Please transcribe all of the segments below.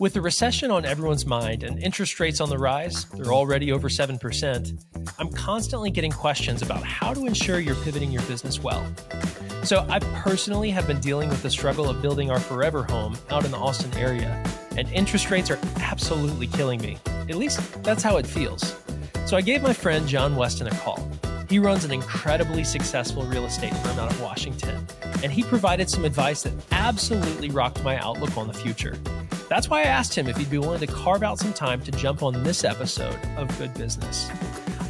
With the recession on everyone's mind and interest rates on the rise, they're already over 7%, I'm constantly getting questions about how to ensure you're pivoting your business well. So I personally have been dealing with the struggle of building our forever home out in the Austin area, and interest rates are absolutely killing me. At least that's how it feels. So I gave my friend John Weston a call. He runs an incredibly successful real estate firm out of Washington, and he provided some advice that absolutely rocked my outlook on the future. That's why I asked him if he'd be willing to carve out some time to jump on this episode of Good Business.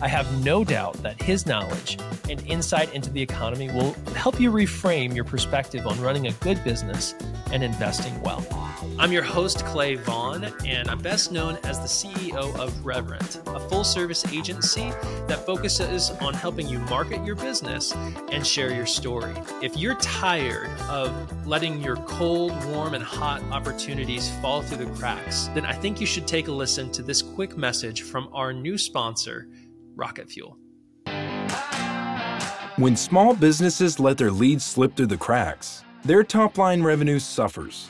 I have no doubt that his knowledge and insight into the economy will help you reframe your perspective on running a good business and investing well. I'm your host, Clay Vaughn, and I'm best known as the CEO of Reverent, a full-service agency that focuses on helping you market your business and share your story. If you're tired of letting your cold, warm, and hot opportunities fall through the cracks, then I think you should take a listen to this quick message from our new sponsor, Rocket Fuel. When small businesses let their leads slip through the cracks, their top-line revenue suffers.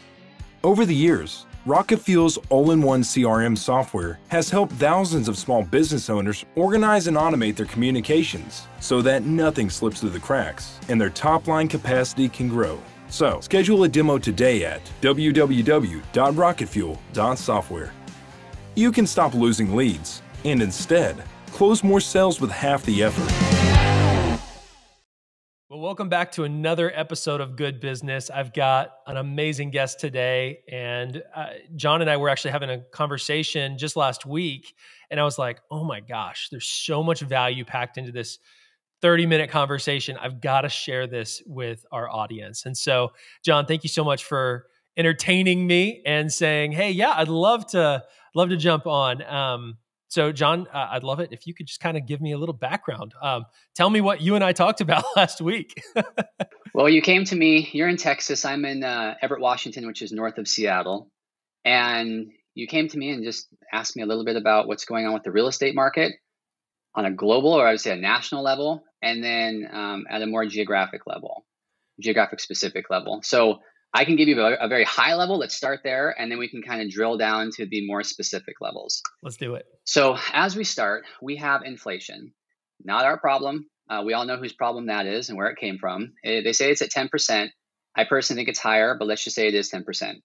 Over the years, Rocket Fuel's all-in-one CRM software has helped thousands of small business owners organize and automate their communications so that nothing slips through the cracks and their top-line capacity can grow. So, schedule a demo today at www.rocketfuel.software. You can stop losing leads and instead close more sales with half the effort. Well, welcome back to another episode of Good Business. I've got an amazing guest today, and John and I were actually having a conversation just last week, and I was like, oh my gosh, there's so much value packed into this 30-minute conversation. I've got to share this with our audience. And so, John, thank you so much for entertaining me and saying, hey, yeah, I'd love to jump on. So John, I'd love it if you could just kind of give me a little background. Tell me what you and I talked about last week. Well, you came to me, you're in Texas. I'm in Everett, Washington, which is north of Seattle. And you came to me and just asked me a little bit about what's going on with the real estate market on a global, or I would say a national level, and then at a more geographic specific level. So I can give you a very high level. Let's start there, and then we can kind of drill down to the more specific levels. Let's do it. So as we start, we have inflation. Not our problem. We all know whose problem that is and where it came from. They say it's at 10%. I personally think it's higher, but let's just say it is 10%.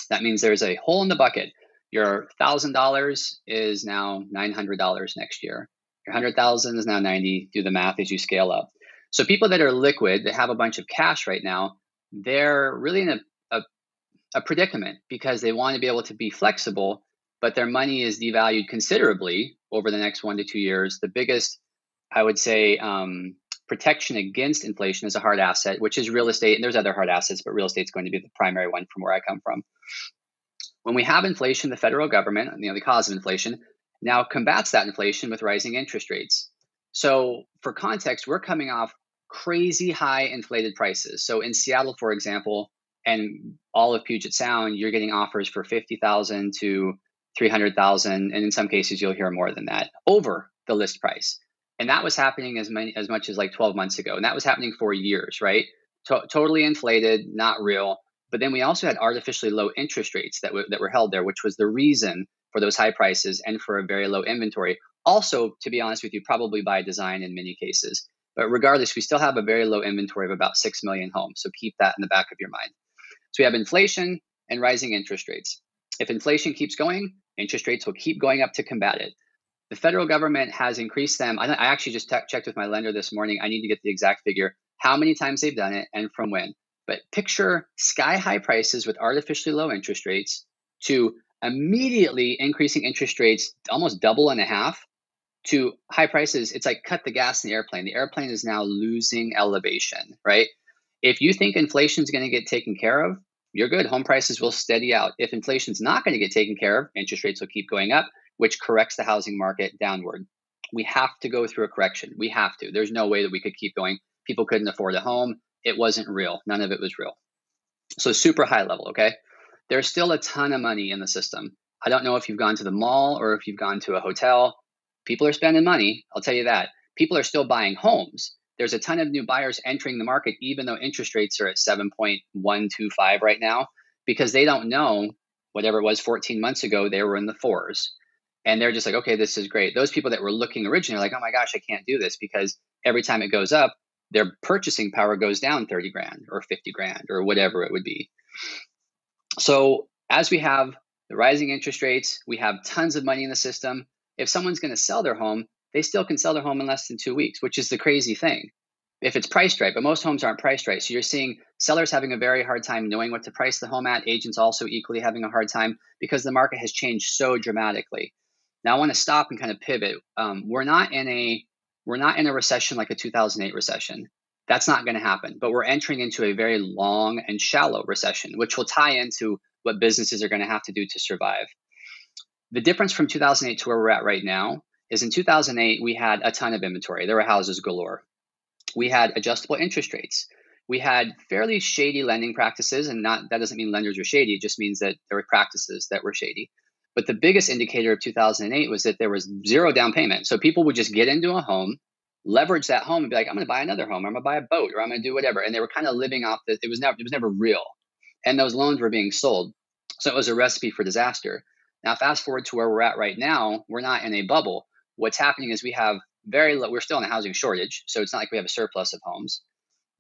That means there's a hole in the bucket. Your $1,000 is now $900 next year. Your $100,000 is now $90. Do the math as you scale up. So people that are liquid, that have a bunch of cash right now, they're really in a predicament because they want to be able to be flexible, but their money is devalued considerably over the next 1 to 2 years. The biggest, I would say, protection against inflation is a hard asset, which is real estate. And there's other hard assets, but real estate is going to be the primary one from where I come from. When we have inflation, the federal government, the cause of inflation, now combats that inflation with rising interest rates. So for context, we're coming off crazy high inflated prices. So in Seattle, for example, and all of Puget Sound, you're getting offers for $50,000 to $300,000, and in some cases you'll hear more than that over the list price. And that was happening as much as like 12 months ago, and that was happening for years, right? Totally inflated, not real. But then we also had artificially low interest rates that were held there, which was the reason for those high prices and for a very low inventory. Also, to be honest with you, probably by design in many cases. But regardless, we still have a very low inventory of about 6 million homes. So keep that in the back of your mind. So we have inflation and rising interest rates. If inflation keeps going, interest rates will keep going up to combat it. The federal government has increased them. I actually just checked with my lender this morning. I need to get the exact figure, how many times they've done it and from when. But picture sky high prices with artificially low interest rates to immediately increasing interest rates almost double and a half to high prices. It's like cut the gas in the airplane. The airplane is now losing elevation, right? If you think inflation is going to get taken care of, you're good. Home prices will steady out. If inflation is not going to get taken care of, interest rates will keep going up, which corrects the housing market downward. We have to go through a correction. We have to. There's no way that we could keep going. People couldn't afford a home. It wasn't real. None of it was real. So super high level, okay? There's still a ton of money in the system. I don't know if you've gone to the mall or if you've gone to a hotel. People are spending money. I'll tell you that. People are still buying homes. There's a ton of new buyers entering the market, even though interest rates are at 7.125 right now, because they don't know whatever it was 14 months ago, they were in the fours. And they're just like, okay, this is great. Those people that were looking originally are like, oh my gosh, I can't do this, because every time it goes up, their purchasing power goes down 30 grand or 50 grand or whatever it would be. So as we have the rising interest rates, we have tons of money in the system. If someone's going to sell their home, they still can sell their home in less than 2 weeks, which is the crazy thing. If it's priced right, but most homes aren't priced right. So you're seeing sellers having a very hard time knowing what to price the home at. Agents also equally having a hard time because the market has changed so dramatically. Now I want to stop and kind of pivot. We're not in a recession like a 2008 recession. That's not going to happen. But we're entering into a very long and shallow recession, which will tie into what businesses are going to have to do to survive. The difference from 2008 to where we're at right now is in 2008, we had a ton of inventory. There were houses galore. We had adjustable interest rates. We had fairly shady lending practices, and that doesn't mean lenders are shady. It just means that there were practices that were shady. But the biggest indicator of 2008 was that there was zero down payment. So people would just get into a home, leverage that home, and be like, I'm going to buy another home, or I'm going to buy a boat, or I'm going to do whatever. And they were kind of living off that. It was never real. And those loans were being sold. So it was a recipe for disaster. Now, fast forward to where we're at right now, we're not in a bubble. What's happening is we have we're still in a housing shortage. So it's not like we have a surplus of homes.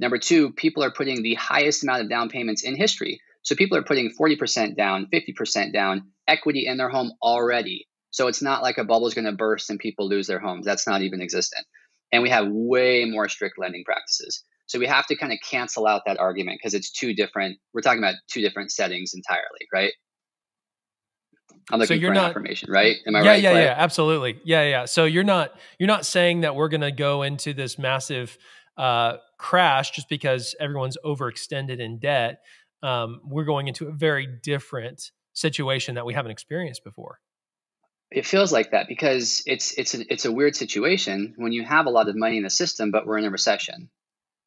Number two, people are putting the highest amount of down payments in history. So people are putting 40% down, 50% down, equity in their home already. So it's not like a bubble is going to burst and people lose their homes. That's not even existent. And we have way more strict lending practices. So we have to kind of cancel out that argument because it's we're talking about two different settings entirely, right? I'm looking for an affirmation, right? Am I right? Yeah, absolutely. Yeah. So you're not saying that we're going to go into this massive crash just because everyone's overextended in debt. We're going into a very different situation that we haven't experienced before. It feels like that because it's a weird situation when you have a lot of money in the system, but we're in a recession.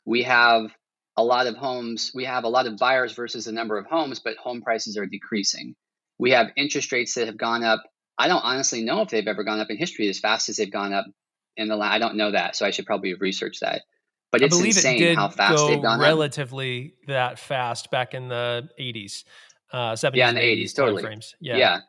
We have a lot of homes. We have a lot of buyers versus the number of homes, but home prices are decreasing. We have interest rates that have gone up. I don't honestly know if they've ever gone up in history as fast as they've gone up I don't know that, so I should probably research that. But it's insane how fast they've gone up. Relatively that fast back in the 80s, 70s, yeah, in the 80s, totally. Frames. Yeah.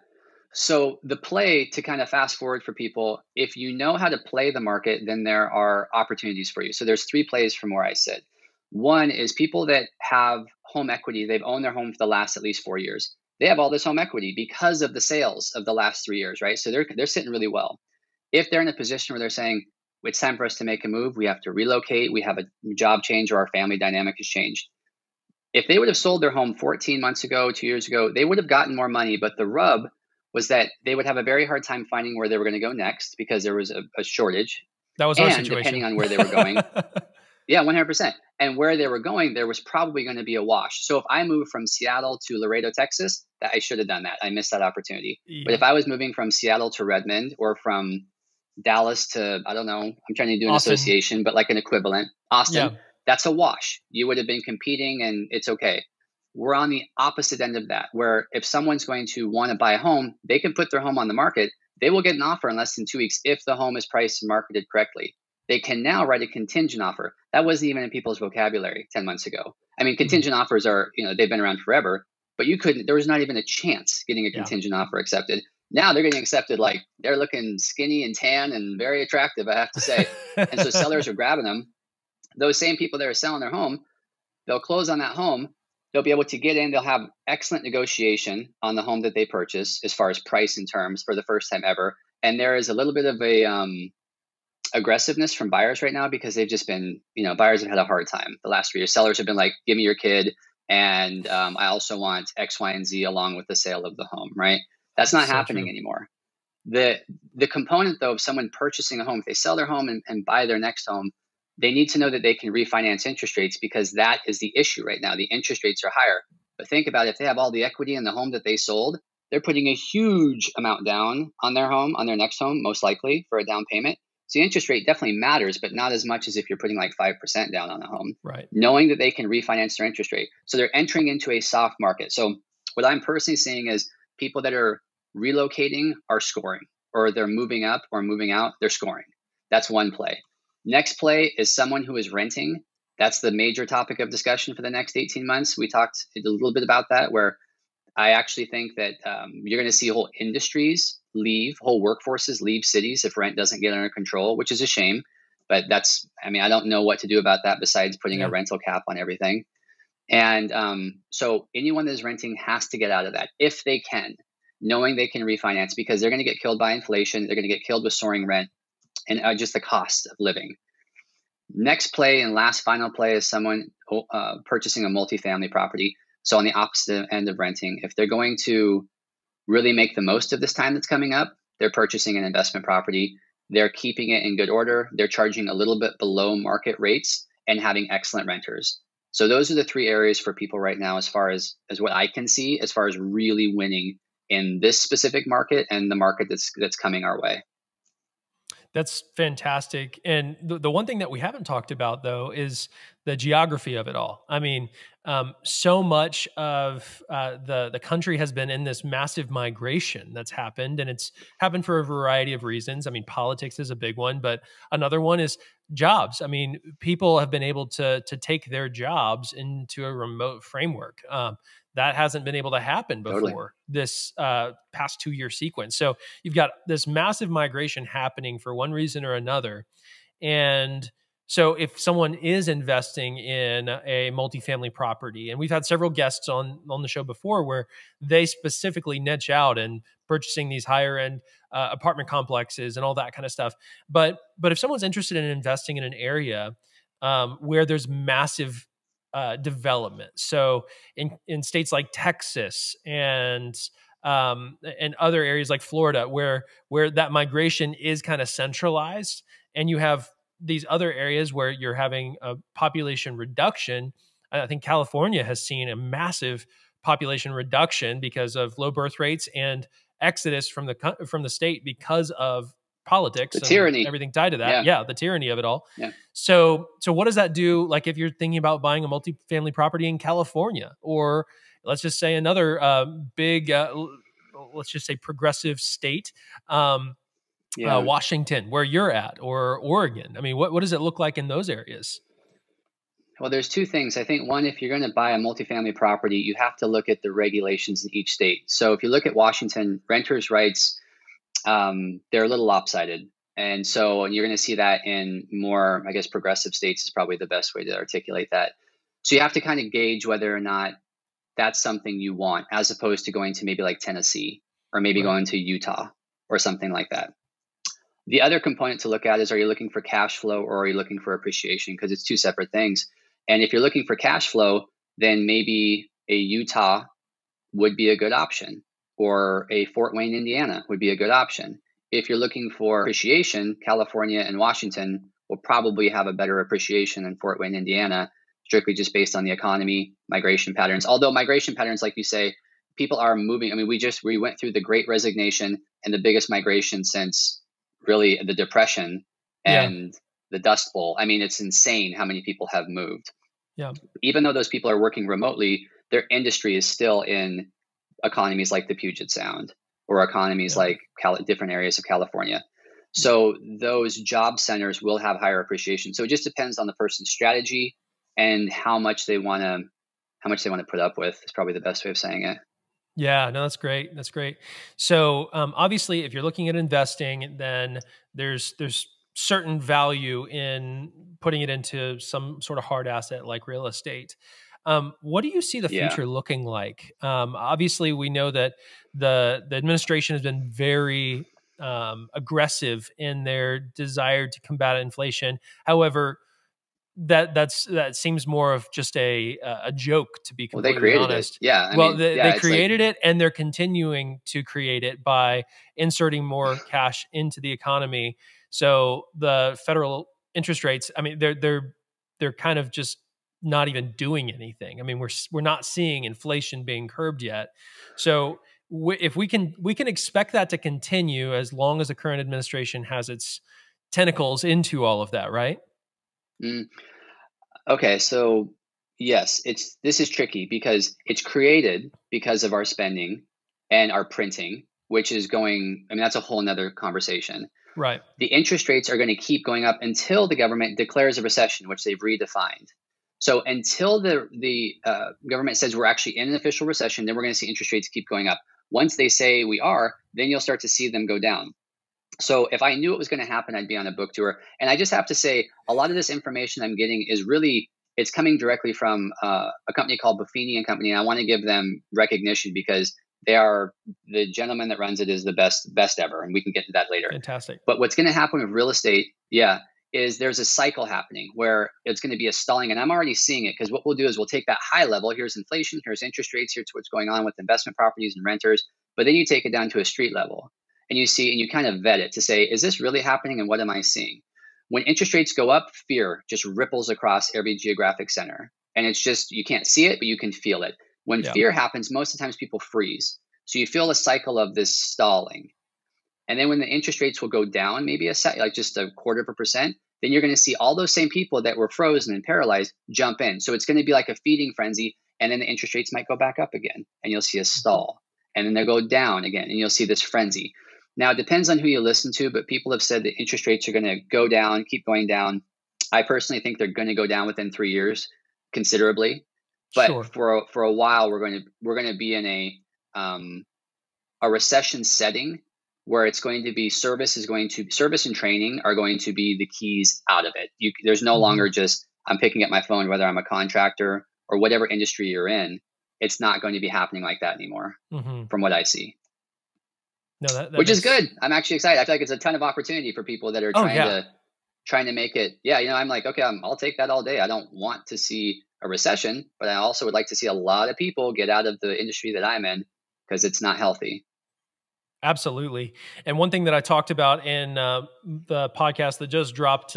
So the play to kind of fast forward for people, if you know how to play the market, then there are opportunities for you. So there's three plays from where I sit. One is people that have home equity. They've owned their home for the last at least 4 years. They have all this home equity because of the sales of the last 3 years, right? So they're sitting really well. If they're in a position where they're saying, it's time for us to make a move, we have to relocate, we have a job change, or our family dynamic has changed. If they would have sold their home 14 months ago, 2 years ago, they would have gotten more money. But the rub was that they would have a very hard time finding where they were going to go next because there was a shortage. That was our situation. Depending on where they were going. Yeah, 100%. And where they were going, there was probably going to be a wash. So if I moved from Seattle to Laredo, Texas, I should have done that. I missed that opportunity. Yeah. But if I was moving from Seattle to Redmond or from Dallas to, I don't know, I'm trying to do an Austin. association, but like an equivalent, Austin, that's a wash. You would have been competing and it's okay. We're on the opposite end of that, where if someone's going to want to buy a home, they can put their home on the market. They will get an offer in less than 2 weeks if the home is priced and marketed correctly. They can now write a contingent offer. That wasn't even in people's vocabulary 10 months ago. I mean, contingent offers are, they've been around forever, but there was not even a chance getting a contingent offer accepted. Now they're getting accepted like they're looking skinny and tan and very attractive, I have to say. And so sellers are grabbing them. Those same people that are selling their home, they'll close on that home. They'll be able to get in. They'll have excellent negotiation on the home that they purchase as far as price and terms for the first time ever. And there is a little bit of a aggressiveness from buyers right now because they've just been, buyers have had a hard time the last 3 years. Sellers have been like, give me your kid. And I also want X, Y, and Z along with the sale of the home, right? That's not happening anymore. The component, though, of someone purchasing a home, if they sell their home and buy their next home, they need to know that they can refinance interest rates because that is the issue right now. The interest rates are higher. But think about it, if they have all the equity in the home that they sold, they're putting a huge amount down on their home, on their next home, most likely for a down payment. So the interest rate definitely matters, but not as much as if you're putting like 5% down on a home. Right. Knowing that they can refinance their interest rate. So they're entering into a soft market. So what I'm personally seeing is people that are relocating are scoring, or they're moving up or moving out, they're scoring. That's one play. Next play is someone who is renting. That's the major topic of discussion for the next 18 months. We talked a little bit about that, where I actually think that you're going to see whole industries leave, whole workforces leave cities if rent doesn't get under control, which is a shame. But I don't know what to do about that besides putting a rental cap on everything. And so anyone that is renting has to get out of that if they can, knowing they can refinance, because they're going to get killed by inflation. They're going to get killed with soaring rent and just the cost of living. Next play and last final play is someone purchasing a multifamily property. So on the opposite end of renting, if they're going to really make the most of this time that's coming up, they're purchasing an investment property. They're keeping it in good order. They're charging a little bit below market rates and having excellent renters. So those are the three areas for people right now, as far as what I can see, as far as really winning in this specific market and the market that's coming our way. That's fantastic. And the one thing that we haven't talked about, though, is the geography of it all. I mean, so much of the country has been in this massive migration that's happened, and it's happened for a variety of reasons. I mean, politics is a big one, but another one is jobs. I mean, people have been able to take their jobs into a remote framework. That hasn't been able to happen before this past 2-year sequence. So you've got this massive migration happening for one reason or another. And so if someone is investing in a multifamily property, and we've had several guests on the show before where they specifically niche out and purchasing these higher end apartment complexes and all that kind of stuff. But if someone's interested in investing in an area where there's massive development. So in states like Texas and other areas like Florida, where that migration is kind of centralized, and you have these other areas where you're having a population reduction. I think California has seen a massive population reduction because of low birth rates and exodus from the state because of politics, the tyranny, everything tied to that. Yeah, the tyranny of it all. Yeah. So what does that do? Like if you're thinking about buying a multifamily property in California, or let's just say another big, let's just say progressive state, Washington, where you're at, or Oregon. I mean, what does it look like in those areas? Well, there's two things. I think one, if you're going to buy a multifamily property, you have to look at the regulations in each state. So if you look at Washington, renters' rights, they're a little lopsided. And so you're going to see that in more, I guess, progressive states is probably the best way to articulate that. So you have to kind of gauge whether or not that's something you want, as opposed to going to maybe like Tennessee or maybe going to Utah or something like that. The other component to look at is, are you looking for cash flow or are you looking for appreciation? Because it's two separate things. And if you're looking for cash flow, then maybe a Utah would be a good option, or a Fort Wayne, Indiana would be a good option. If you're looking for appreciation, California and Washington will probably have a better appreciation than Fort Wayne, Indiana, strictly just based on the economy, migration patterns. Although migration patterns, like you say, people are moving. I mean, we went through the Great Resignation and the biggest migration since really the Depression and the Dust Bowl. I mean, it's insane how many people have moved. Yeah. Even though those people are working remotely, their industry is still in economies like the Puget Sound, or economies like different areas of California. So those job centers will have higher appreciation. So it just depends on the person's strategy and how much they want to put up with, is probably the best way of saying it. Yeah, no, that's great. That's great. So obviously, if you're looking at investing, then there's certain value in putting it into some sort of hard asset like real estate. What do you see the future looking like? Obviously, we know that the administration has been very aggressive in their desire to combat inflation. However, that seems more of just a joke, to be completely honest. They created it, and they're continuing to create it by inserting more cash into the economy. So the federal interest rates, I mean, they're kind of just not even doing anything. I mean, we're not seeing inflation being curbed yet. So if we can expect that to continue as long as the current administration has its tentacles into all of that, right? Okay, so yes, this is tricky because it's created because of our spending and our printing, which is going, I mean, that's a whole nother conversation. Right. The interest rates are going to keep going up until the government declares a recession, which they've redefined. So until the government says we're actually in an official recession, then we're going to see interest rates keep going up. Once they say we are, then you'll start to see them go down. So if I knew it was going to happen, I'd be on a book tour. And I just have to say, a lot of this information I'm getting is really, it's coming directly from a company called Buffini and Company. And I want to give them recognition because the gentleman that runs it is the best ever. And we can get to that later. Fantastic. But what's going to happen with real estate, is there's a cycle happening where it's going to be a stalling. And I'm already seeing it because what we'll do is we'll take that high level. Here's inflation, here's interest rates, here's what's going on with investment properties and renters. But then you take it down to a street level. And you see, and you kind of vet it to say, is this really happening and what am I seeing? When interest rates go up, fear just ripples across every geographic center. And it's just, you can't see it, but you can feel it. When fear happens, most of the times people freeze. So you feel a cycle of this stalling. And then when the interest rates will go down, maybe like just 0.25%, then you're going to see all those same people that were frozen and paralyzed jump in. So it's going to be like a feeding frenzy. And then the interest rates might go back up again and you'll see a stall. And then they'll go down again and you'll see this frenzy. Now, it depends on who you listen to, but people have said that interest rates are going to go down, keep going down. I personally think they're going to go down within 3 years considerably. But for a while, we're going to be in a recession setting where it's going to be service and training are going to be the keys out of it. There's no longer just I'm picking up my phone, whether I'm a contractor or whatever industry you're in. It's not going to be happening like that anymore from what I see. No, which is good. I'm actually excited. I feel like it's a ton of opportunity for people that are trying to make it. Yeah, I'm like, okay, I'll take that all day. I don't want to see a recession, but I also would like to see a lot of people get out of the industry that I'm in because it's not healthy. Absolutely. And one thing that I talked about in the podcast that just dropped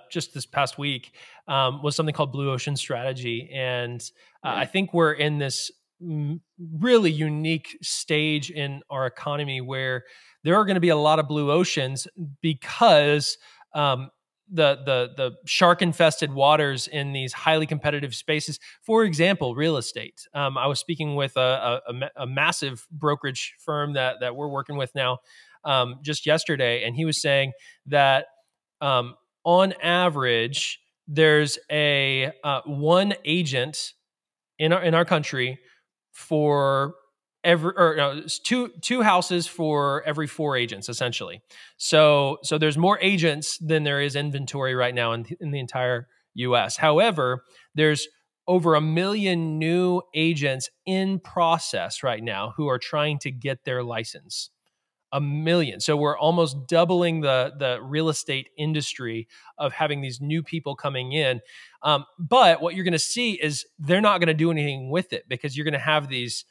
just this past week was something called Blue Ocean Strategy. And I think we're in this really unique stage in our economy where there are going to be a lot of blue oceans because the shark infested waters in these highly competitive spaces. For example, real estate. I was speaking with a massive brokerage firm that we're working with now just yesterday, and he was saying that on average there's a one agent in our country for two houses for every 4 agents, essentially. So there's more agents than there is inventory right now in the entire U.S. However, there's over 1 million new agents in process right now who are trying to get their license. 1 million. So we're almost doubling the real estate industry of having these new people coming in. But what you're going to see is they're not going to do anything with it because you're going to have these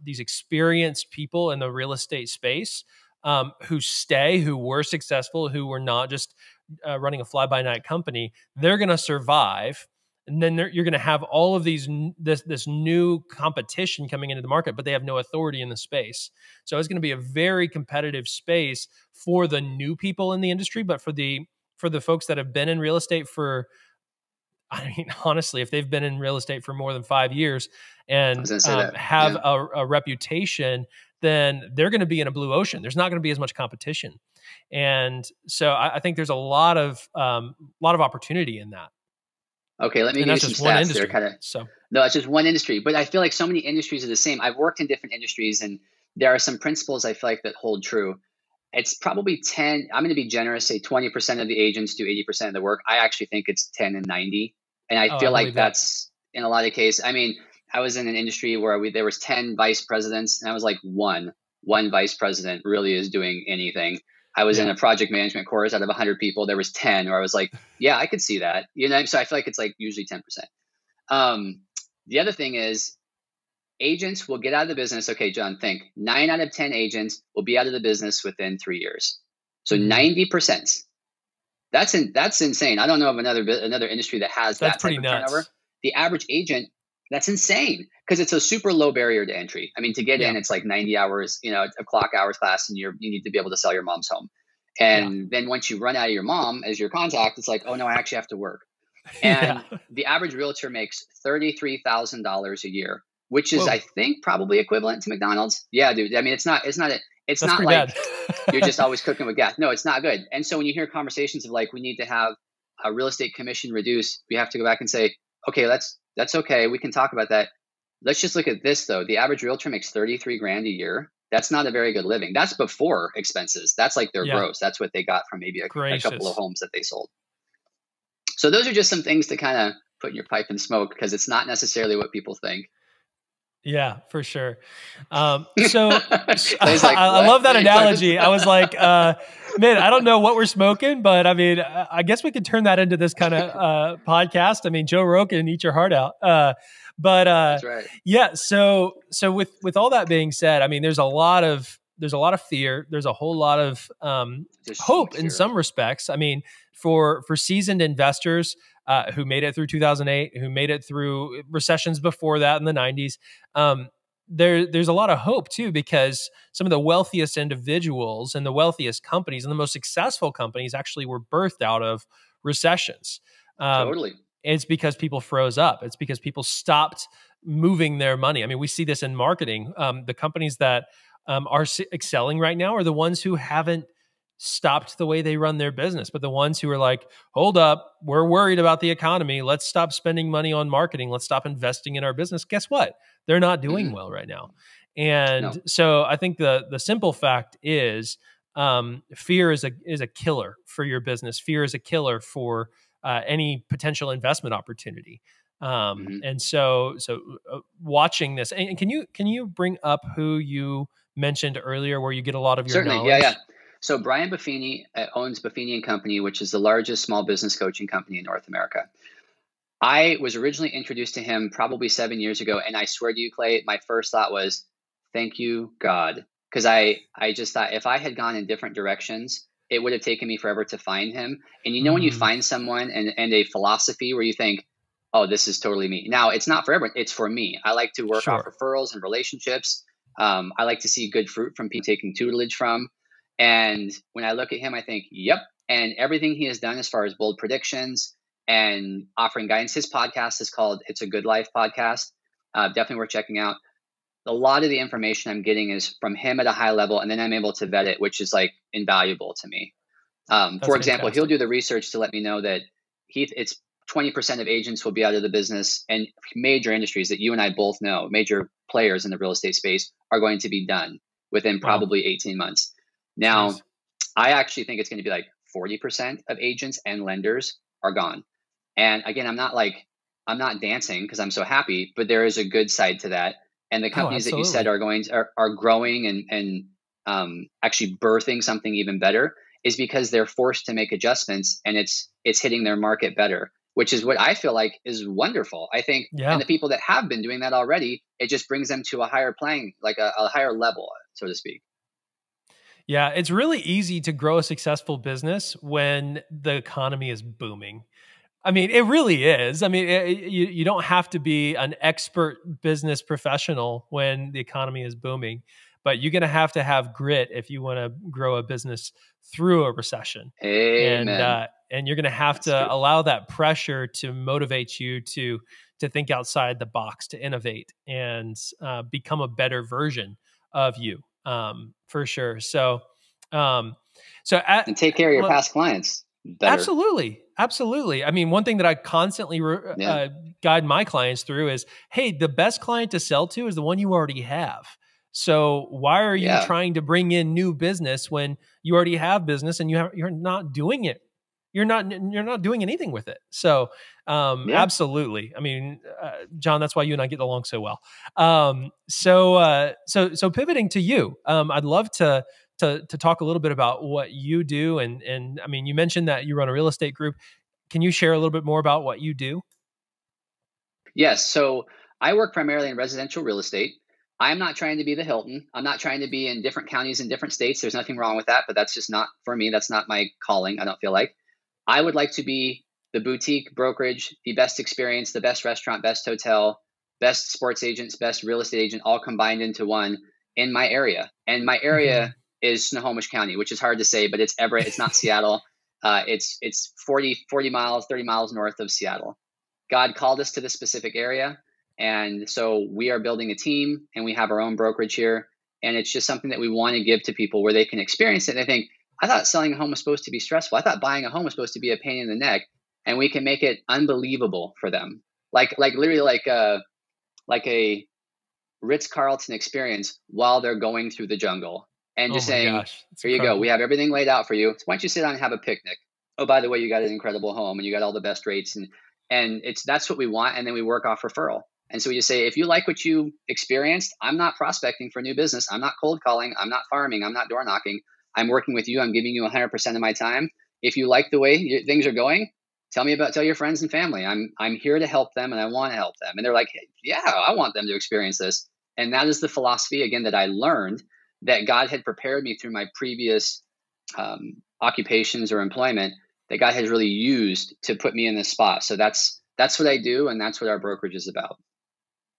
experienced people in the real estate space who were successful, who were not just running a fly-by-night company. They're going to survive. And then you're going to have all of this new competition coming into the market, but they have no authority in the space. So it's going to be a very competitive space for the new people in the industry, but for the folks that have been in real estate honestly, if they've been in real estate for more than 5 years and have a reputation, then they're going to be in a blue ocean. There's not going to be as much competition. And so I think there's a lot of opportunity in that. Okay, let me give you some stats there. No, it's just one industry, but I feel like so many industries are the same. I've worked in different industries, and there are some principles I feel like that hold true. It's probably 10. I'm going to be generous, say 20% of the agents do 80% of the work. I actually think it's 10 and 90, and I feel like that's in a lot of cases. I mean, I was in an industry where there was 10 vice presidents, and I was like one vice president really is doing anything. I was in a project management course out of 100 people. There was 10 where I was like, yeah, I could see that. So I feel like it's like usually 10%. The other thing is agents will get out of the business. Okay, John, think 9 out of 10 agents will be out of the business within 3 years. So 90%. That's insane. I don't know of another industry that has that type of turnover. The average agent, that's insane because it's a super low barrier to entry. I mean, to get in, it's like 90 hours, a clock hours class, and you need to be able to sell your mom's home. And then once you run out of your mom as your contact, it's like, oh no, I actually have to work. And the average realtor makes $33,000 a year, which is, I think, probably equivalent to McDonald's. Yeah, dude. I mean, it's not like you're just always cooking with gas. No, it's not good. And so when you hear conversations of like, we need to have a real estate commission reduced, we have to go back and say, okay, that's okay. We can talk about that. Let's just look at this though. The average realtor makes 33 grand a year. That's not a very good living. That's before expenses. That's like their Yeah. gross. That's what they got from maybe a couple of Gracious. homes that they sold. So those are just some things to kind of put in your pipe and smoke, because it's not necessarily what people think. Yeah, for sure. So Clay's like, I what? love that analogy. I was like, man, I don't know what we're smoking, but I mean, I guess we could turn that into this kind of podcast. I mean, Joe Rogan, eat your heart out. That's right. Yeah. So with all that being said, I mean, there's a lot of fear. There's a whole lot of There's so hope much in fear. some respects. I mean, for seasoned investors who made it through 2008, who made it through recessions before that in the 90s, there's a lot of hope too, because some of the wealthiest individuals and the wealthiest companies and the most successful companies actually were birthed out of recessions. Totally. It's because people froze up. It's because people stopped moving their money. I mean, we see this in marketing. The companies that are excelling right now are the ones who haven't stopped the way they run their business, but the ones who are like, hold up, we're worried about the economy. Let's stop spending money on marketing. Let's stop investing in our business. Guess what? They're not doing well right now. And so I think the simple fact is fear is a killer for your business. Fear is a killer for any potential investment opportunity. And so watching this, and can you bring up who you mentioned earlier where you get a lot of your knowledge? Yeah. So Brian Buffini owns Buffini & Company, which is the largest small business coaching company in North America. I was originally introduced to him probably 7 years ago, and I swear to you, Clay, my first thought was, thank you, God. Because I just thought if I had gone in different directions, it would have taken me forever to find him. And you know when you find someone and a philosophy where you think, oh, this is totally me. Now, it's not for everyone. It's for me. I like to work off referrals and relationships. I like to see good fruit from people taking tutelage from. And when I look at him, I think, yep. And everything he has done as far as bold predictions and offering guidance, his podcast is called It's a Good Life podcast. Definitely worth checking out. A lot of the information I'm getting is from him at a high level, and then I'm able to vet it, which is like invaluable to me. For example, he'll do the research to let me know that it's 20% of agents will be out of the business, and major industries that you and I both know, major players in the real estate space, are going to be done within probably 18 months. Now, I actually think it's going to be like 40% of agents and lenders are gone. And again, I'm not dancing because I'm so happy, but there is a good side to that. And the companies that you said are growing and actually birthing something even better is because they're forced to make adjustments, and it's hitting their market better, which is what I feel like is wonderful. I think, and the people that have been doing that already, it just brings them to a higher playing, like a higher level, so to speak. Yeah, it's really easy to grow a successful business when the economy is booming. I mean, it really is. I mean, you don't have to be an expert business professional when the economy is booming, but you're going to have grit if you want to grow a business through a recession. Amen. And you're going to have to allow that pressure to motivate you to think outside the box, to innovate and become a better version of you, for sure. So, and take care of your past clients better. Absolutely. I mean, one thing that I constantly guide my clients through is, hey, the best client to sell to is the one you already have. So why are you trying to bring in new business when you already have business and you're not doing it? You're not doing anything with it. So, absolutely. I mean, John, that's why you and I get along so well. So pivoting to you, I'd love to talk a little bit about what you do. And I mean, you mentioned that you run a real estate group. Can you share a little bit more about what you do? Yes. So I work primarily in residential real estate. I'm not trying to be the Hilton. I'm not trying to be in different counties in different states. There's nothing wrong with that, but that's just not for me. That's not my calling. I don't feel like. I would like to be the boutique brokerage, the best experience, the best restaurant, best hotel, best sports agents, best real estate agent, all combined into one in my area. And my area is Snohomish County, which is hard to say, but it's Everett. It's not Seattle. It's 40 miles, 30 miles north of Seattle. God called us to this specific area. And so we are building a team, and we have our own brokerage here. And it's just something that we want to give to people where they can experience it. And they think, I thought selling a home was supposed to be stressful. I thought buying a home was supposed to be a pain in the neck. And we can make it unbelievable for them. like literally like a Ritz-Carlton experience while they're going through the jungle, and Oh just my saying, gosh. It's here you go. We incredible. have everything laid out for you. So why don't you sit down and have a picnic? Oh, by the way, you got an incredible home and you got all the best rates, and that's what we want. And then we work off referral. And so we just say, if you like what you experienced, I'm not prospecting for new business. I'm not cold calling. I'm not farming. I'm not door knocking. I'm working with you. I'm giving you 100% of my time. If you like the way things are going, tell your friends and family. I'm here to help them, and I want to help them. And they're like, yeah, I want them to experience this. And that is the philosophy, again, that I learned, that God had prepared me through my previous occupations or employment, that God has really used to put me in this spot. So that's what I do, and that's what our brokerage is about.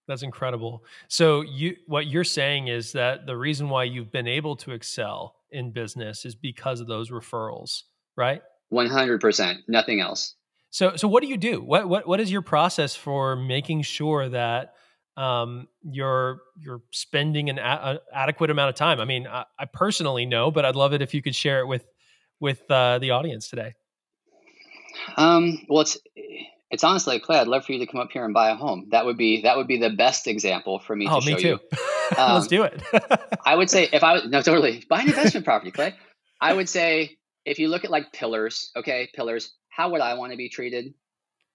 That's incredible. So what you're saying is that the reason why you've been able to excel in business is because of those referrals, right? 100%, nothing else. So what do you do? What is your process for making sure that you're spending an adequate amount of time? I mean, I personally know, but I'd love it if you could share it with the audience today. Well, it's honestly, Clay, I'd love for you to come up here and buy a home. That would be the best example for me to show me too. you. Let's do it. I would say totally buy an investment property, Clay. I would say, if you look at like pillars, how would I want to be treated?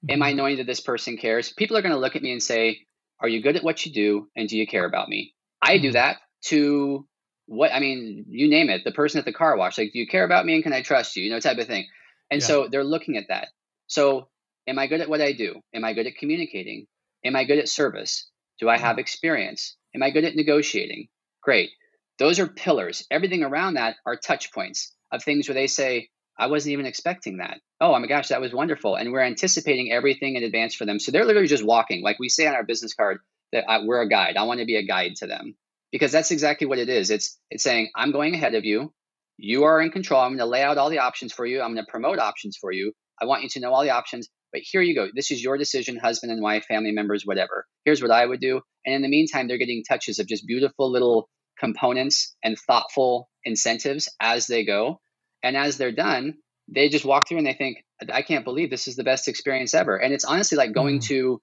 Am I knowing that this person cares? People are going to look at me and say, are you good at what you do? And do you care about me? I do that to you name it. The person at the car wash, like, do you care about me and can I trust you? Type of thing. And so they're looking at that. So am I good at what I do? Am I good at communicating? Am I good at service? Do I have experience? Am I good at negotiating? Great. Those are pillars. Everything around that are touch points of things where they say, I wasn't even expecting that. Oh my gosh, that was wonderful. And we're anticipating everything in advance for them. So they're literally just walking. Like we say on our business card that we're a guide. I want to be a guide to them, because that's exactly what it is. It's saying, I'm going ahead of you. You are in control. I'm going to lay out all the options for you. I'm going to promote options for you. I want you to know all the options, but here you go. This is your decision, husband and wife, family members, whatever. Here's what I would do. And in the meantime, they're getting touches of just beautiful little components and thoughtful incentives as they go. And as they're done, they just walk through and they think, I can't believe this is the best experience ever. And it's honestly like going to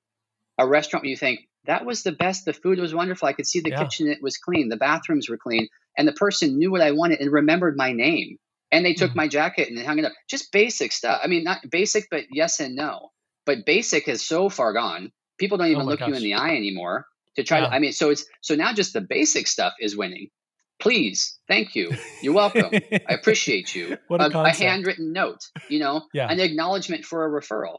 a restaurant where you think, that was the best. The food was wonderful. I could see the kitchen. It was clean. The bathrooms were clean. And the person knew what I wanted and remembered my name. And they took my jacket and hung it up. Just basic stuff. I mean, not basic, but yes and no. But basic is so far gone. People don't even look you in the eye anymore to try to, so now just the basic stuff is winning. Please, thank you. You're welcome. I appreciate you. A handwritten note, an acknowledgement for a referral.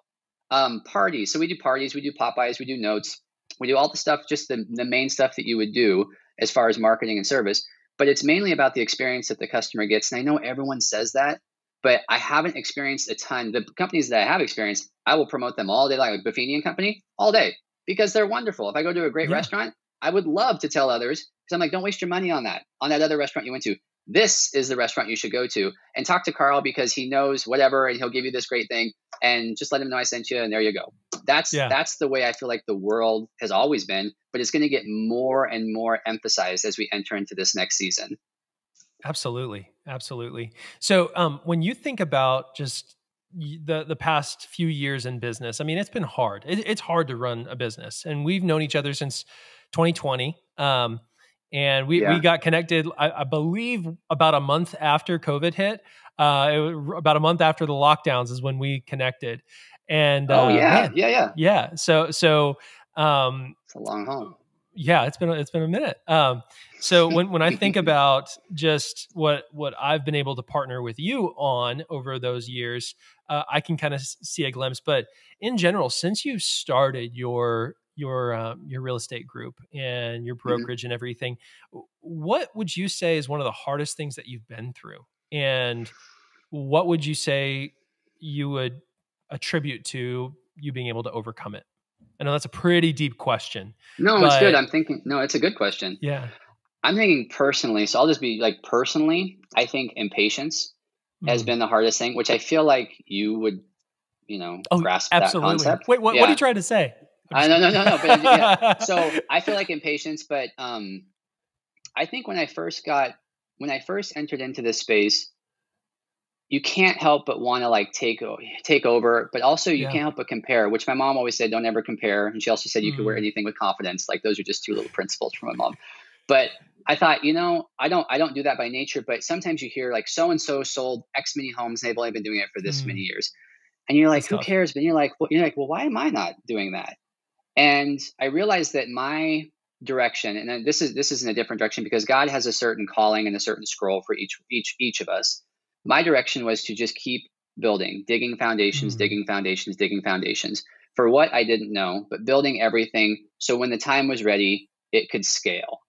Parties. So we do parties, we do Popeyes, we do notes, we do all the stuff, just the main stuff that you would do as far as marketing and service. But it's mainly about the experience that the customer gets. And I know everyone says that, but I haven't experienced a ton. The companies that I have experienced, I will promote them all day, like Buffini and Company, all day, because they're wonderful. If I go to a great restaurant, I would love to tell others, because I'm like, don't waste your money on that other restaurant you went to. This is the restaurant you should go to, and talk to Carl because he knows whatever, and he'll give you this great thing, and just let him know I sent you, and there you go. That's the way I feel like the world has always been, but it's going to get more and more emphasized as we enter into this next season. Absolutely. So when you think about just the past few years in business, I mean, it's been hard. It's hard to run a business, and we've known each other since 2020. And we got connected, I believe, about a month after COVID hit. About a month after the lockdowns is when we connected. And So it's a long haul. Yeah, it's been a minute. So when I think about just what I've been able to partner with you on over those years, I can kind of see a glimpse. But in general, since you've started your real estate group and your brokerage and everything, what would you say is one of the hardest things that you've been through? And what would you say you would attribute to you being able to overcome it? I know that's a pretty deep question. No, it's good. I'm thinking, it's a good question. Yeah. I'm thinking personally, so I'll just be like, personally, I think impatience has been the hardest thing, which I feel like you would, grasp that concept. Wait, what are you trying to say? No. But, so I feel like impatience, but I think when I first entered into this space, you can't help but want to like take over, but also you can't help but compare, which my mom always said, don't ever compare. And she also said you can wear anything with confidence. Like those are just two little principles from my mom. But I thought, you know, I don't do that by nature, but sometimes you hear like so-and-so sold X many homes and they've only been doing it for this many years. And you're like, who cares? But you're like, well, why am I not doing that? And I realized that my direction, and then this is in a different direction because God has a certain calling and a certain scroll for each of us. My direction was to just keep building, digging foundations for what I didn't know, but building everything so when the time was ready, it could scale.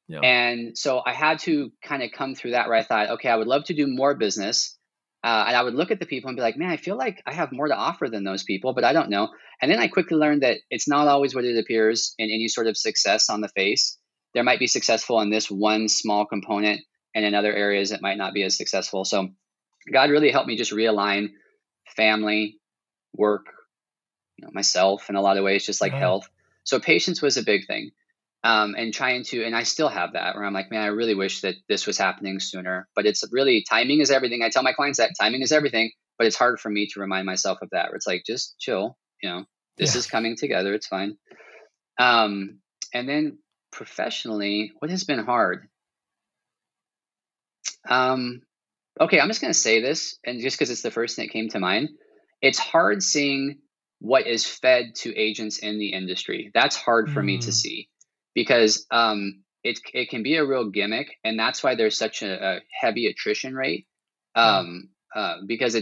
Yeah. And so I had to kind of come through that where I thought, okay, I would love to do more business. And I would look at the people and be like, man, I feel like I have more to offer than those people, but I don't know. And then I quickly learned that it's not always what it appears in any sort of success on the face. There might be successful in this one small component, and in other areas it might not be as successful. So God really helped me just realign family, work, you know, myself in a lot of ways, just like health. So patience was a big thing. And trying to, and I still have that where I'm like, man, I really wish that this was happening sooner, but it's really, timing is everything. I tell my clients that timing is everything, but it's hard for me to remind myself of that, where it's like, just chill, you know, this is coming together. It's fine. And then professionally, what has been hard? Okay, I'm just going to say this, and just because it's the first thing that came to mind, it's hard seeing what is fed to agents in the industry. That's hard for me to see because it can be a real gimmick, and that's why there's such a heavy attrition rate. Because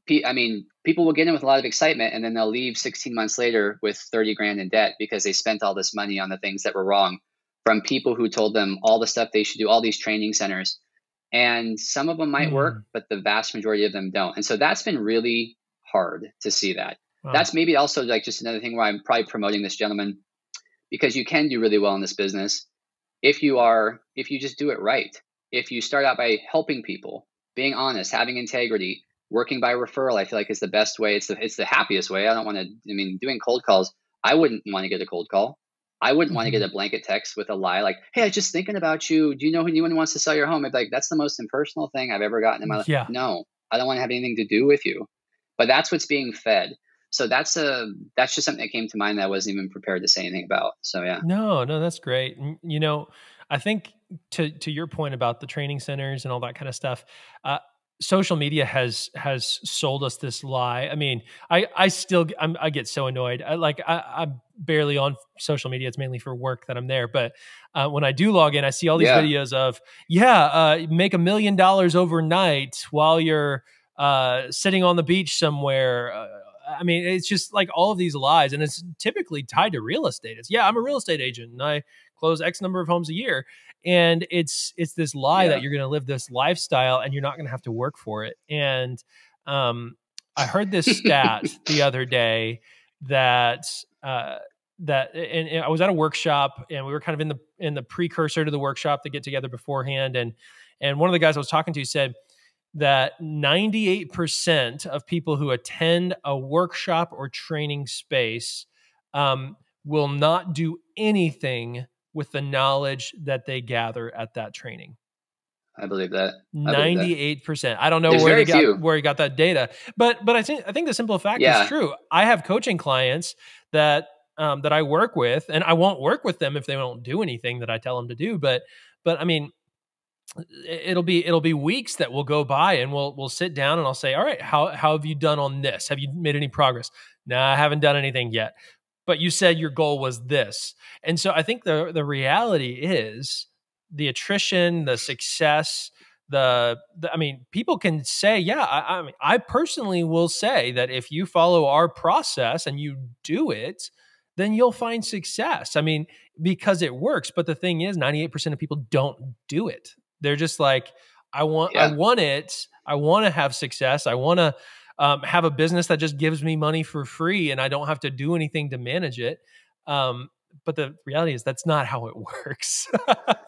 I mean, people will get in with a lot of excitement, and then they'll leave 16 months later with 30 grand in debt because they spent all this money on the things that were wrong from people who told them all the stuff they should do, all these training centers. And some of them might work, but the vast majority of them don't. And so that's been really hard to see that. Wow. That's maybe also like just another thing where I'm probably promoting this gentleman, because you can do really well in this business if you just do it right. If you start out by helping people, being honest, having integrity, working by referral, I feel like is the best way. It's the happiest way. Doing cold calls, I wouldn't want to get a cold call. I wouldn't want to get a blanket text with a lie like, hey, I was just thinking about you. Do you know anyone who wants to sell your home? I'd be like, that's the most impersonal thing I've ever gotten in my life. Yeah. No, I don't want to have anything to do with you. But that's what's being fed. So that's just something that came to mind that I wasn't even prepared to say anything about. So yeah. No, that's great. You know, I think to your point about the training centers and all that kind of stuff, social media has sold us this lie. I mean, I get so annoyed. I'm barely on social media. It's mainly for work that I'm there. But when I do log in, I see all these videos of, make $1 million overnight while you're sitting on the beach somewhere. I mean, it's just like all of these lies, and it's typically tied to real estate. It's, I'm a real estate agent and I close X number of homes a year. And it's this lie that you're going to live this lifestyle and you're not going to have to work for it. And I heard this stat the other day that and I was at a workshop, and we were kind of in the precursor to the workshop to get together beforehand. And one of the guys I was talking to said that 98% of people who attend a workshop or training space will not do anything with the knowledge that they gather at that training. I believe that. 98%. I don't know where he got that data, but I think the simple fact is true. I have coaching clients that I work with, and I won't work with them if they don't do anything that I tell them to do. But I mean, it'll be weeks that will go by, and we'll sit down and I'll say, all right, how have you done on this? Have you made any progress? No, I haven't done anything yet. But you said your goal was this. And so I think the reality is the attrition, the success, I mean, people can say, I mean, I personally will say that if you follow our process and you do it, then you'll find success. I mean, because it works. But the thing is, 98% of people don't do it. They're just like, I want it. I want to have success. I want to have a business that just gives me money for free and I don't have to do anything to manage it. But the reality is that's not how it works.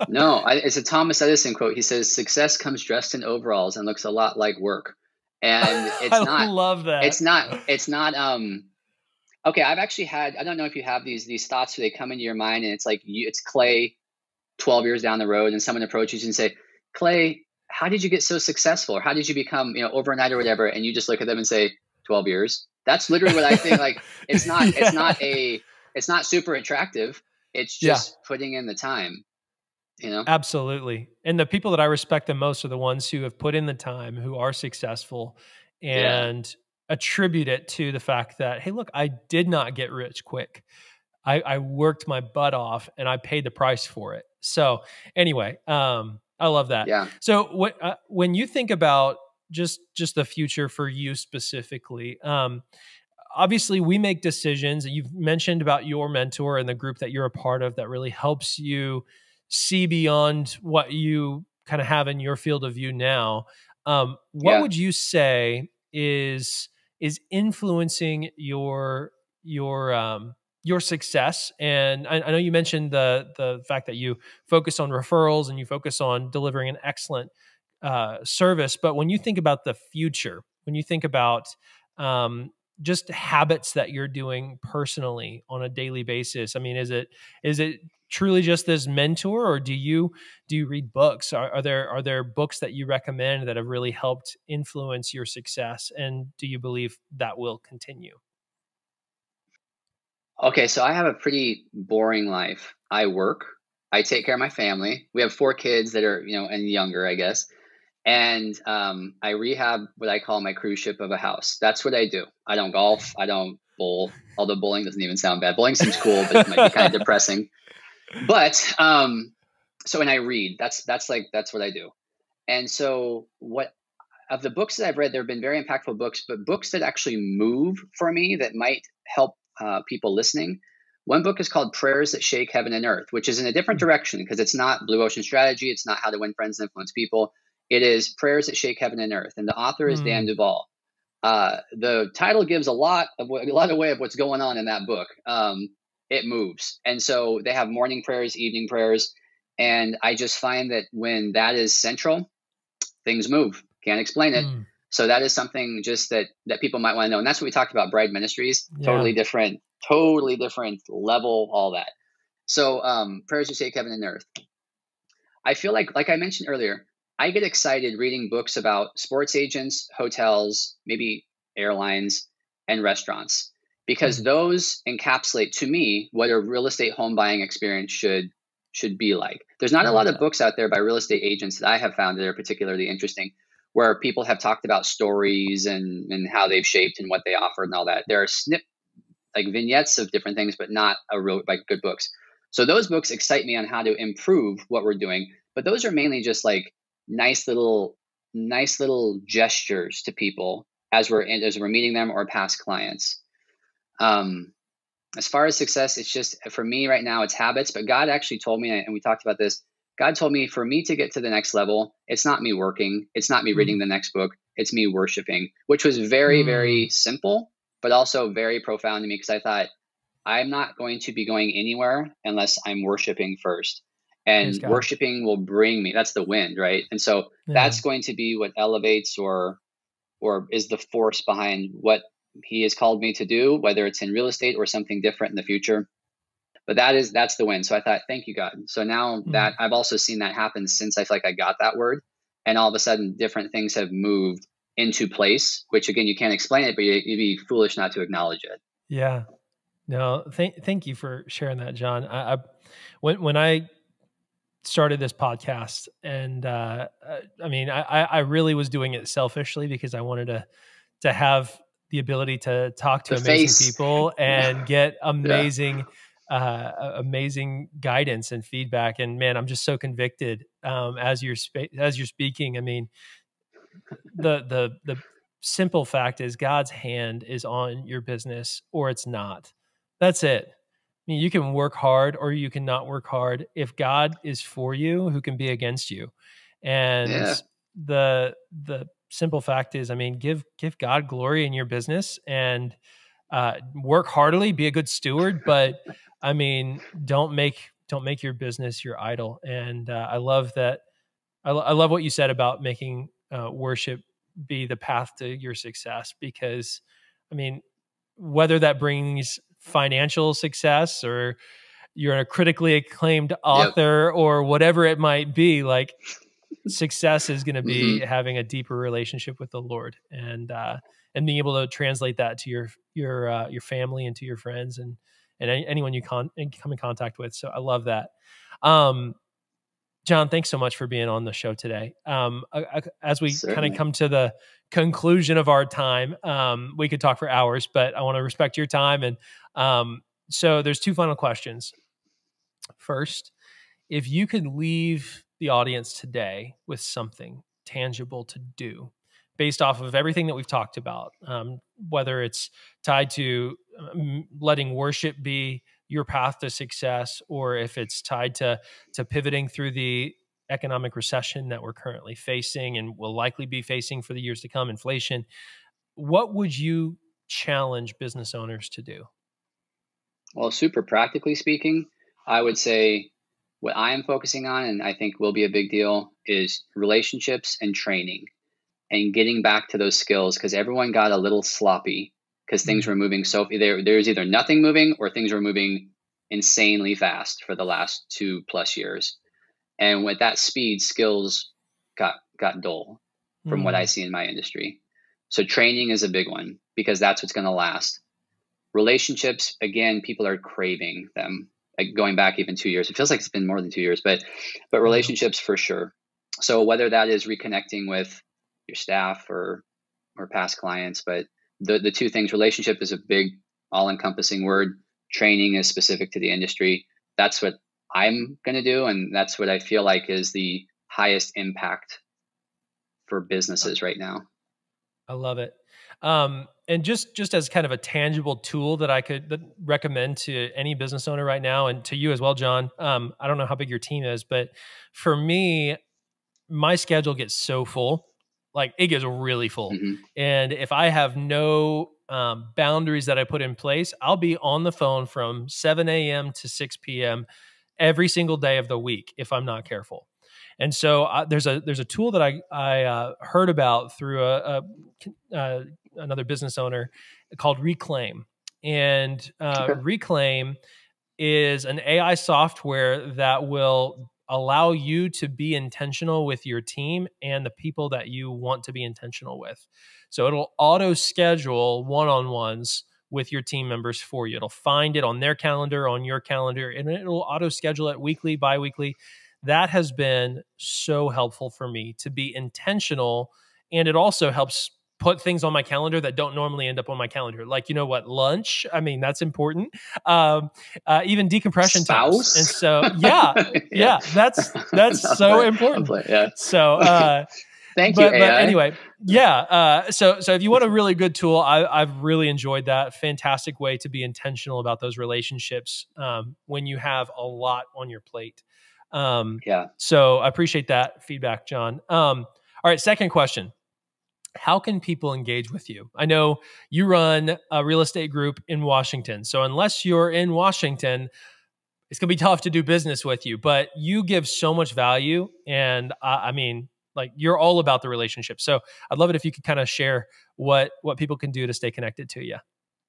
No, it's a Thomas Edison quote. He says, success comes dressed in overalls and looks a lot like work. And it's I love that. It's not, okay. I've actually had, I don't know if you have these thoughts where they come into your mind and it's like, it's Clay 12 years down the road and someone approaches you and say, Clay, how did you get so successful? Or how did you become, overnight or whatever? And you just look at them and say, 12 years. That's literally what I think. Like, it's not, it's not super attractive. It's Yeah. just putting in the time, Absolutely. And the people that I respect the most are the ones who have put in the time, who are successful, and attribute it to the fact that, hey, look, I did not get rich quick. I worked my butt off and I paid the price for it. So anyway, I love that. Yeah. So when you think about just the future for you specifically, obviously we make decisions. You've mentioned about your mentor and the group that you're a part of that really helps you see beyond what you kind of have in your field of view now. What would you say is influencing your success? And I know you mentioned the fact that you focus on referrals and you focus on delivering an excellent service. But when you think about the future, when you think about just habits that you're doing personally on a daily basis, I mean, is it truly just this mentor, or do you read books? Are there books that you recommend that have really helped influence your success? And do you believe that will continue? Okay, so I have a pretty boring life. I work, I take care of my family. We have 4 kids that are, and younger, I guess. And I rehab what I call my cruise ship of a house. That's what I do. I don't golf. I don't bowl, although bowling doesn't even sound bad. Bowling seems cool, but it might be kind of depressing. But so, and I read. That's what I do. And so, what of the books that I've read, there have been very impactful books, but books that actually move for me that might help people listening. One book is called Prayers That Shake Heaven and Earth, which is in a different direction because it's not blue ocean strategy. It's not how to win friends and influence people. It is Prayers That Shake Heaven and Earth. And the author is Dan Duvall. The title gives a lot away of what's going on in that book. It moves. And so they have morning prayers, evening prayers. And I just find that when that is central, things move. Can't explain it. So that is something just that people might want to know. And that's what we talked about, Bride Ministries. Yeah. Totally different level, all that. So Prayers to Shake Heaven and Earth. I feel like I mentioned earlier, I get excited reading books about sports agents, hotels, maybe airlines, and restaurants, because those encapsulate to me what a real estate home buying experience should be like. There's not a lot of books out there by real estate agents that I have found that are particularly interesting, where people have talked about stories and how they've shaped and what they offered and all that. There are vignettes of different things, but not good books. So those books excite me on how to improve what we're doing. But those are mainly just like nice little gestures to people as we're meeting them or past clients. As far as success, it's just, for me right now, it's habits. But God actually told me, and we talked about this, God told me for me to get to the next level, it's not me working. It's not me reading the next book. It's me worshiping, which was very, very simple, but also very profound to me, because I thought, I'm not going to be going anywhere unless I'm worshiping first. And worshiping will bring me, that's the wind, right? And so that's going to be what elevates or is the force behind what he has called me to do, whether it's in real estate or something different in the future. But that's the win. So I thought, thank you, God. So now that I've also seen that happen since I feel like I got that word, and all of a sudden different things have moved into place, which again, you can't explain it, but you'd be foolish not to acknowledge it. Yeah. No, thank you for sharing that, John. When I started this podcast, and I really was doing it selfishly because I wanted to have the ability to talk to amazing people and get amazing guidance and feedback. And man, I'm just so convicted as you're speaking. I mean, the simple fact is God's hand is on your business, or it's not. That's it. I mean, you can work hard or you can not work hard. If God is for you, who can be against you? And the simple fact is, I mean, give God glory in your business and work heartily, be a good steward, but I mean, don't make your business your idol. And I love that. I love what you said about making worship be the path to your success, because I mean, whether that brings financial success or you're a critically acclaimed author or whatever it might be, like success is going to be having a deeper relationship with the Lord, and being able to translate that to your family and to your friends and anyone you come in contact with. So I love that. John, thanks so much for being on the show today. As we kind of come to the conclusion of our time, we could talk for hours, but I want to respect your time. And so there's two final questions. First, if you could leave the audience today with something tangible to do based off of everything that we've talked about, whether it's tied to letting worship be your path to success, or if it's tied to pivoting through the economic recession that we're currently facing and will likely be facing for the years to come, inflation, what would you challenge business owners to do? Well, super practically speaking, I would say what I am focusing on, and I think will be a big deal, is relationships and training and getting back to those skills, because everyone got a little sloppy because things were moving there's either nothing moving or things were moving insanely fast for the last 2+ years. And with that speed, skills got dull from what I see in my industry. So training is a big one, because that's what's going to last. Relationships, again, people are craving them. Like going back even 2 years, it feels like it's been more than 2 years, but relationships for sure. So whether that is reconnecting with your staff or past clients, but the two things, relationship is a big all-encompassing word. Training is specific to the industry. That's what I'm going to do. And that's what I feel like is the highest impact for businesses right now. I love it. And just as kind of a tangible tool that I could recommend to any business owner right now, and to you as well, John. I don't know how big your team is, but for me, my schedule gets so full, like it gets really full. And if I have no boundaries that I put in place, I'll be on the phone from 7 a.m. to 6 p.m. every single day of the week if I'm not careful. And so there's a tool that I heard about through another business owner called Reclaim. And Reclaim is an AI software that will allow you to be intentional with your team and the people that you want to be intentional with. So it'll auto schedule one-on-ones with your team members for you. It'll find it on their calendar, on your calendar, and it'll auto schedule it weekly, bi-weekly. That has been so helpful for me to be intentional. And it also helps put things on my calendar that don't normally end up on my calendar. Like, lunch. I mean, that's important. Even decompression times. And so, yeah, that's so important. Yeah. So, thank you. But anyway, yeah. So if you want a really good tool, I've really enjoyed that. Fantastic way to be intentional about those relationships when you have a lot on your plate. So I appreciate that feedback, John. All right. Second question. How can people engage with you? I know you run a real estate group in Washington. So unless you're in Washington, it's going to be tough to do business with you, but you give so much value. And you're all about the relationship. So I'd love it if you could kind of share what people can do to stay connected to you.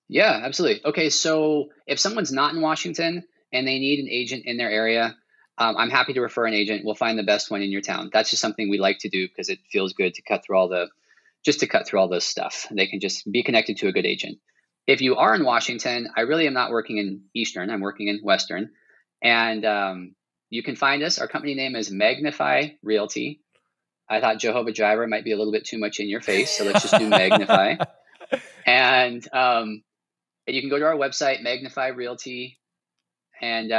Yeah, absolutely. Okay. So if someone's not in Washington and they need an agent in their area, I'm happy to refer an agent. We'll find the best one in your town. That's just something we like to do because it feels good to cut through all this stuff. They can just be connected to a good agent. If you are in Washington, I really am not working in Eastern. I'm working in Western. And you can find us. Our company name is Magnify Realty. I thought Jehovah Driver might be a little bit too much in your face, so let's just do Magnify. And you can go to our website, Magnify Realty. And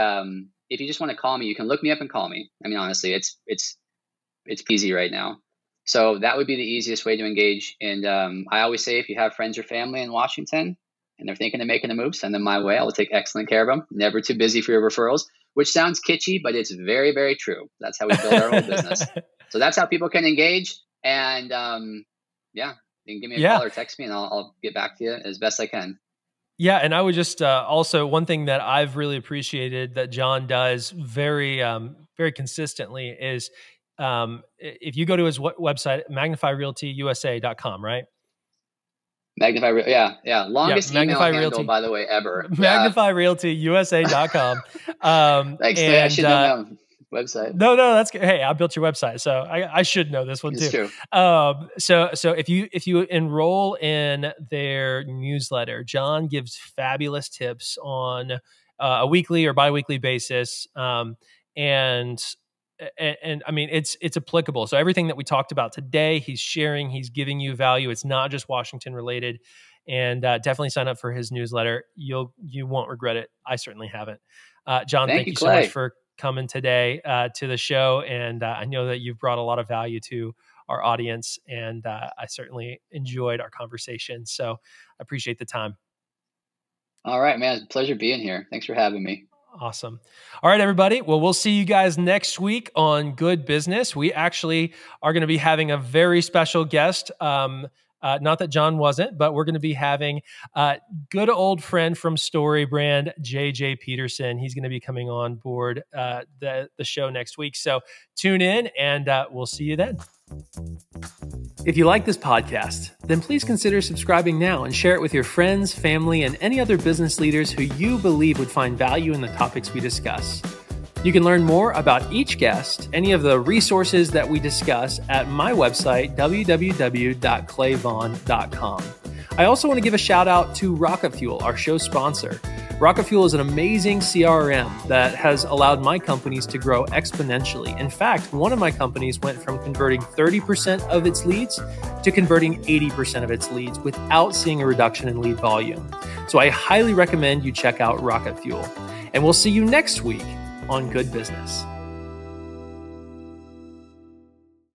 if you just want to call me, you can look me up and call me. I mean, honestly, it's easy right now. So that would be the easiest way to engage. And I always say, if you have friends or family in Washington and they're thinking of making a move, send them my way. I will take excellent care of them. Never too busy for your referrals, which sounds kitschy, but it's very, very true. That's how we build our whole business. So that's how people can engage. And you can give me a call or text me and I'll get back to you as best I can. Yeah. And I would just also, one thing that I've really appreciated that John does very, very consistently is if you go to his website, magnifyrealtyusa.com, right? Magnify, yeah. Longest email handle, by the way, ever. Magnifyrealtyusa.com. Thanks, I should know. website. No, that's good. Hey, I built your website, so I should know this one too. It's true. So if you enroll in their newsletter, John gives fabulous tips on a weekly or biweekly basis, and I mean it's applicable. So everything that we talked about today, he's sharing, he's giving you value. It's not just Washington related. And definitely sign up for his newsletter. You won't regret it. I certainly haven't. John, thank you so much for coming today to the show. And I know that you've brought a lot of value to our audience, and I certainly enjoyed our conversation. So I appreciate the time. All right, man. It's a pleasure being here. Thanks for having me. Awesome. All right, everybody. Well, we'll see you guys next week on Good Business. We actually are going to be having a very special guest. Not that John wasn't, but we're going to be having a good old friend from StoryBrand, JJ Peterson. He's going to be coming on board the show next week. So tune in, and we'll see you then. If you like this podcast, then please consider subscribing now and share it with your friends, family, and any other business leaders who you believe would find value in the topics we discuss. You can learn more about each guest, any of the resources that we discuss at my website, www.clayvaughn.com. I also want to give a shout out to Rocket Fuel, our show sponsor. Rocket Fuel is an amazing CRM that has allowed my companies to grow exponentially. In fact, one of my companies went from converting 30% of its leads to converting 80% of its leads without seeing a reduction in lead volume. So I highly recommend you check out Rocket Fuel. And we'll see you next week on Good Business.